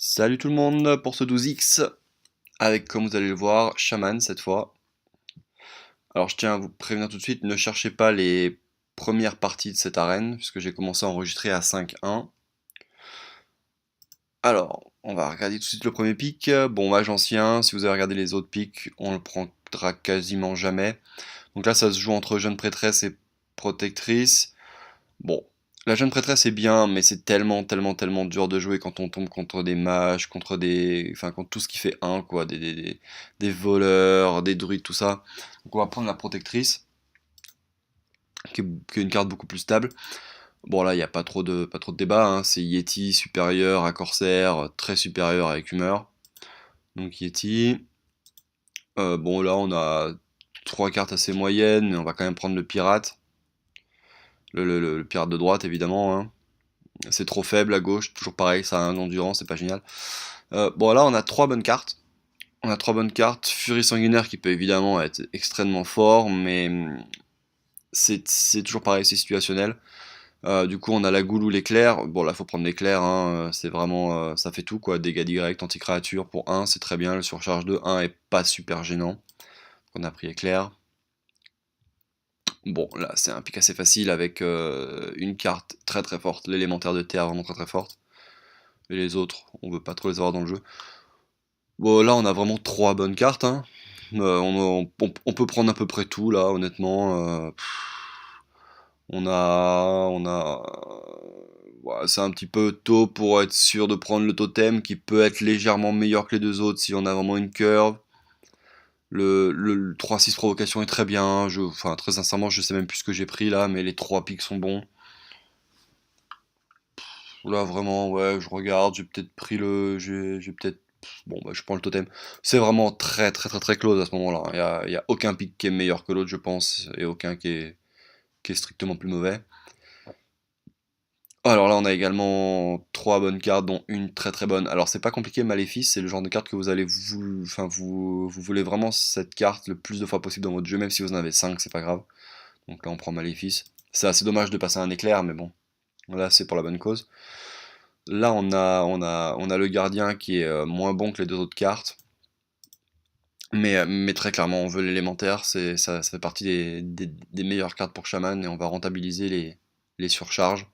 Salut tout le monde pour ce 12X, avec comme vous allez le voir, Shaman cette fois. Alors je tiens à vous prévenir tout de suite, ne cherchez pas les premières parties de cette arène, puisque j'ai commencé à enregistrer à 5-1. Alors, on va regarder tout de suite le premier pic. Bon, mage ancien, si vous avez regardé les autres pics, on le prendra quasiment jamais. Donc là, ça se joue entre jeune prêtresse et protectrice. Bon, la jeune prêtresse est bien, mais c'est tellement dur de jouer quand on tombe contre des mages, contre des... Enfin, contre tout ce qui fait un, quoi, des voleurs, des druides, tout ça. Donc on va prendre la protectrice, qui est une carte beaucoup plus stable. Bon là, il n'y a pas trop de débat, hein. C'est Yeti supérieur à Corsair, très supérieur avec Humeur. Donc Yeti. Bon là, on a trois cartes assez moyennes, mais on va quand même prendre le pirate. Le pirate de droite, évidemment, hein. C'est trop faible à gauche, toujours pareil, ça a un endurance, c'est pas génial. Bon là on a trois bonnes cartes. On a trois bonnes cartes. Furie sanguinaire qui peut évidemment être extrêmement fort, mais c'est toujours pareil, c'est situationnel. Du coup on a la goule ou l'éclair. Bon là faut prendre l'éclair, hein, c'est vraiment, ça fait tout quoi. Dégâts direct, anti-créature pour 1, c'est très bien. Le surcharge de 1 est pas super gênant. On a pris éclair. Bon là c'est un pic assez facile avec une carte très forte, l'élémentaire de terre vraiment très forte. Et les autres, on veut pas trop les avoir dans le jeu. Bon, là, on a vraiment trois bonnes cartes, hein. On peut prendre à peu près tout, là, honnêtement. Ouais, c'est un petit peu tôt pour être sûr de prendre le totem, qui peut être légèrement meilleur que les deux autres si on a vraiment une curve. Le 3-6 provocation est très bien. Enfin, très sincèrement, je sais même plus ce que j'ai pris, là, mais les trois pics sont bons. Là, vraiment, ouais, je regarde, j'ai peut-être pris le... J'ai peut-être... Bon, bah, je prends le totem. C'est vraiment très close à ce moment-là. Il y a aucun pick qui est meilleur que l'autre, je pense, et aucun qui est strictement plus mauvais. Alors là, on a également trois bonnes cartes, dont une très bonne. Alors, c'est pas compliqué, Maléfice, c'est le genre de carte que vous allez Enfin, vous voulez vraiment cette carte le plus de fois possible dans votre jeu, même si vous en avez 5, c'est pas grave. Donc là, on prend Maléfice. C'est assez dommage de passer un éclair, mais bon, là, c'est pour la bonne cause. Là, on a le gardien qui est moins bon que les deux autres cartes. Mais très clairement, on veut l'élémentaire. Ça fait partie des meilleures cartes pour Shaman et on va rentabiliser les surcharges.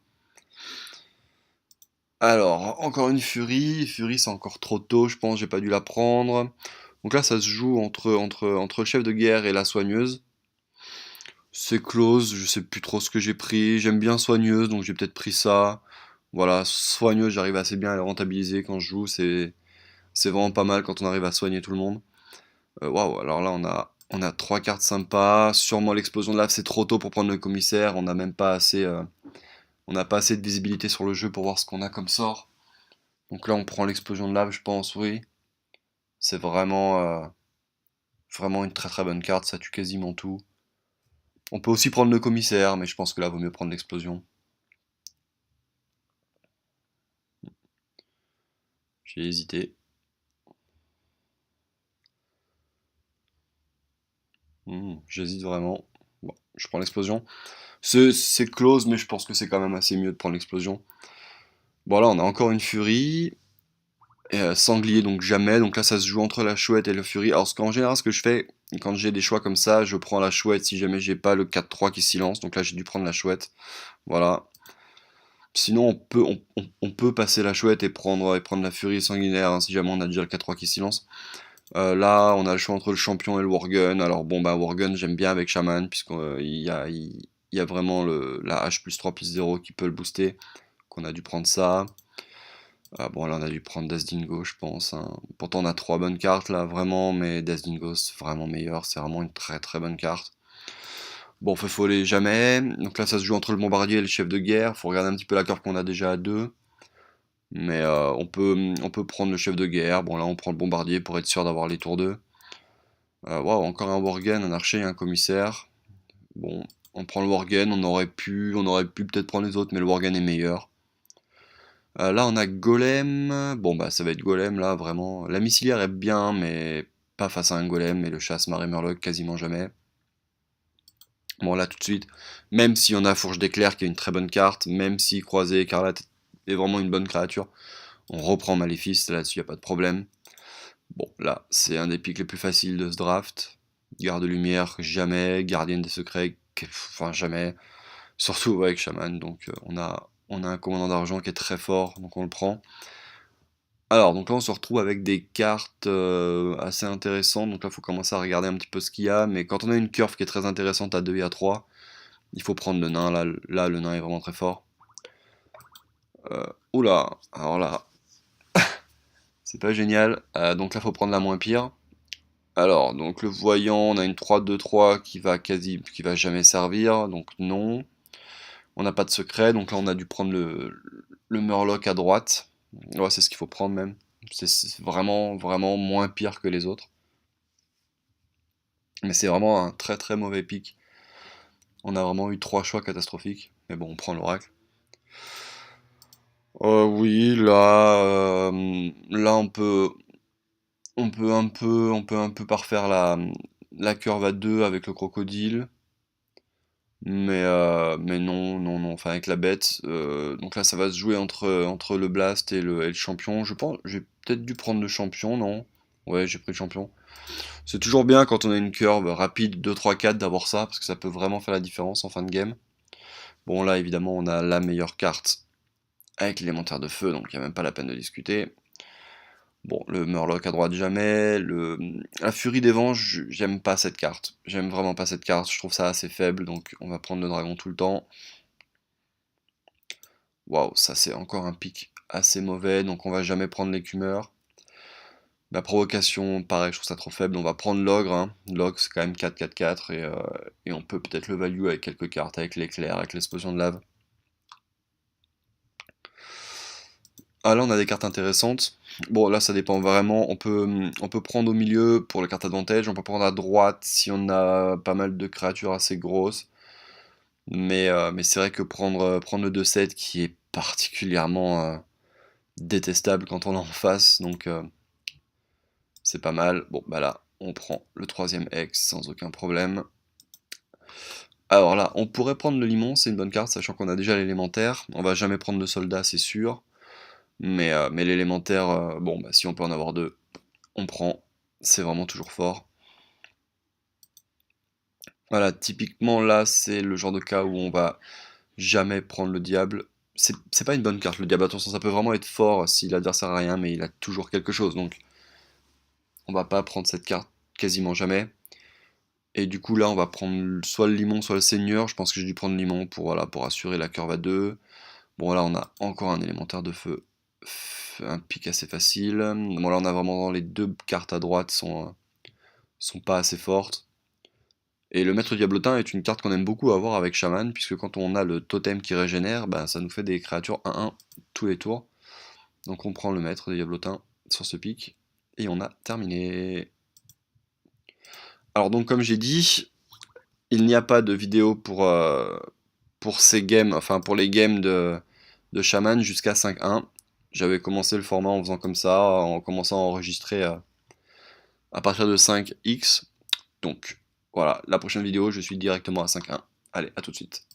Alors, encore une Furie. Furie, c'est encore trop tôt, je pense. J'ai pas dû la prendre. Donc là, ça se joue entre le chef de guerre et la soigneuse. C'est close, je sais plus trop ce que j'ai pris. J'aime bien soigneuse, donc j'ai peut-être pris ça. Voilà, soigneuse, j'arrive assez bien à la rentabiliser quand je joue. C'est vraiment pas mal quand on arrive à soigner tout le monde. Waouh, alors là on a trois cartes sympas. Sûrement l'explosion de lave, c'est trop tôt pour prendre le commissaire. On n'a même pas assez, on n'a pas assez de visibilité sur le jeu pour voir ce qu'on a comme sort. Donc là on prend l'explosion de lave, je pense, oui. C'est vraiment une très bonne carte, ça tue quasiment tout. On peut aussi prendre le commissaire, mais je pense que là vaut mieux prendre l'explosion. J'ai hésité. J'hésite vraiment. Bon, je prends l'explosion. C'est close, mais je pense que c'est quand même assez mieux de prendre l'explosion. Bon, là, on a encore une furie. Sanglier, donc jamais. Donc là, ça se joue entre la chouette et le furie. Alors, en général, ce que je fais, quand j'ai des choix comme ça, je prends la chouette si jamais j'ai pas le 4-3 qui se lance. Donc là, j'ai dû prendre la chouette. Voilà. Sinon, on peut passer la chouette et prendre la furie sanguinaire, hein, si jamais on a déjà le 4-3 qui se lance. Là, on a le choix entre le champion et le Worgen. Alors bon, bah Worgen, j'aime bien avec Shaman, puisqu'il y a vraiment la H plus 3 plus 0 qui peut le booster. Qu'on a dû prendre ça. Bon, là, on a dû prendre Desdingo, je pense, hein. Pourtant, on a trois bonnes cartes, là, vraiment, mais Desdingo, c'est vraiment meilleur. C'est vraiment une très bonne carte. Bon, fait follet jamais. Donc là, ça se joue entre le bombardier et le chef de guerre. Faut regarder un petit peu la carte qu'on a déjà à deux. Mais on peut prendre le chef de guerre. Bon, là, on prend le bombardier pour être sûr d'avoir les tours 2. Waouh, encore un Worgen, un archer et un commissaire. Bon, on prend le Worgen. On aurait pu peut-être prendre les autres, mais le Worgen est meilleur. Là, on a Golem. Bon, bah, ça va être Golem, là, vraiment. La missilière est bien, mais pas face à un Golem. Et le chasse-marée Murloc, quasiment jamais. Bon, là, tout de suite, même si on a Fourche d'éclair, qui est une très bonne carte, même si Croisé Écarlate est vraiment une bonne créature, On reprend Maléfice, là-dessus, il n'y a pas de problème. Bon, là, c'est un des pics les plus faciles de ce draft. Garde-lumière, jamais. Gardienne des secrets, enfin jamais. Surtout avec Shaman, donc on a un commandant d'argent qui est très fort, donc on le prend. Alors, donc là, on se retrouve avec des cartes assez intéressantes. Donc là, il faut commencer à regarder un petit peu ce qu'il y a. Mais quand on a une curve qui est très intéressante à 2 et à 3, il faut prendre le nain. Là, le nain est vraiment très fort. Oula, alors là, c'est pas génial. Donc là, il faut prendre la moins pire. Alors, donc le voyant, on a une 3-2-3 qui va jamais servir. Donc non. On n'a pas de secret. Donc là, on a dû prendre le Murloc à droite. Ouais, c'est ce qu'il faut prendre même. C'est vraiment, vraiment moins pire que les autres. Mais c'est vraiment un très très mauvais pick. On a vraiment eu 3 choix catastrophiques. Mais bon, on prend l'oracle. Oui, là on peut un peu parfaire la curve à 2 avec le crocodile. Mais non, non, non. Enfin, avec la bête. Donc là, ça va se jouer entre le blast et le champion. Je pense, j'ai peut-être dû prendre le champion, non? Ouais, j'ai pris le champion. C'est toujours bien quand on a une curve rapide 2, 3, 4 d'avoir ça, parce que ça peut vraiment faire la différence en fin de game. Bon, là, évidemment, on a la meilleure carte avec l'élémentaire de feu, donc il n'y a même pas la peine de discuter. Bon, le Murloc à droite, jamais. La Furie des Vents, j'aime pas cette carte. J'aime vraiment pas cette carte, je trouve ça assez faible, donc on va prendre le dragon tout le temps. Waouh, ça c'est encore un pic assez mauvais, donc on va jamais prendre l'écumeur. La provocation, pareil, je trouve ça trop faible. On va prendre l'ogre, hein. L'ogre, c'est quand même 4-4-4 et on peut peut-être le value avec quelques cartes, avec l'éclair, avec l'explosion de lave. Ah là, on a des cartes intéressantes. Bon, là, ça dépend vraiment. On peut prendre au milieu pour la carte advantage. On peut prendre à droite si on a pas mal de créatures assez grosses. Mais c'est vrai que prendre le 2-7 qui est particulièrement détestable quand on est en face. Donc, c'est pas mal. Bon, bah là, on prend le 3ème Hex sans aucun problème. Alors là, on pourrait prendre le limon, c'est une bonne carte, sachant qu'on a déjà l'élémentaire. On va jamais prendre de soldat, c'est sûr. Mais l'élémentaire, bon, bah, si on peut en avoir 2, on prend. C'est vraiment toujours fort. Voilà, typiquement là, c'est le genre de cas où on va jamais prendre le diable. C'est pas une bonne carte, le diable. Attention, ça peut vraiment être fort si l'adversaire a rien, mais il a toujours quelque chose. Donc, on va pas prendre cette carte quasiment jamais. Et du coup, là, on va prendre soit le limon, soit le seigneur. Je pense que j'ai dû prendre le limon voilà, pour assurer la curve à 2. Bon, là, on a encore un élémentaire de feu. Un pic assez facile. Bon, là, on a vraiment les 2 cartes à droite sont pas assez fortes. Et le maître diablotin est une carte qu'on aime beaucoup avoir avec Shaman, puisque quand on a le totem qui régénère, ben, ça nous fait des créatures 1-1 tous les tours. Donc on prend le maître diablotin sur ce pic, et on a terminé. Alors donc comme j'ai dit, il n'y a pas de vidéo pour ces games, enfin pour les games de Shaman jusqu'à 5-1. J'avais commencé le format en faisant comme ça, en commençant à enregistrer à partir de 5x. Donc voilà, la prochaine vidéo, je suis directement à 5-1. Allez, à tout de suite.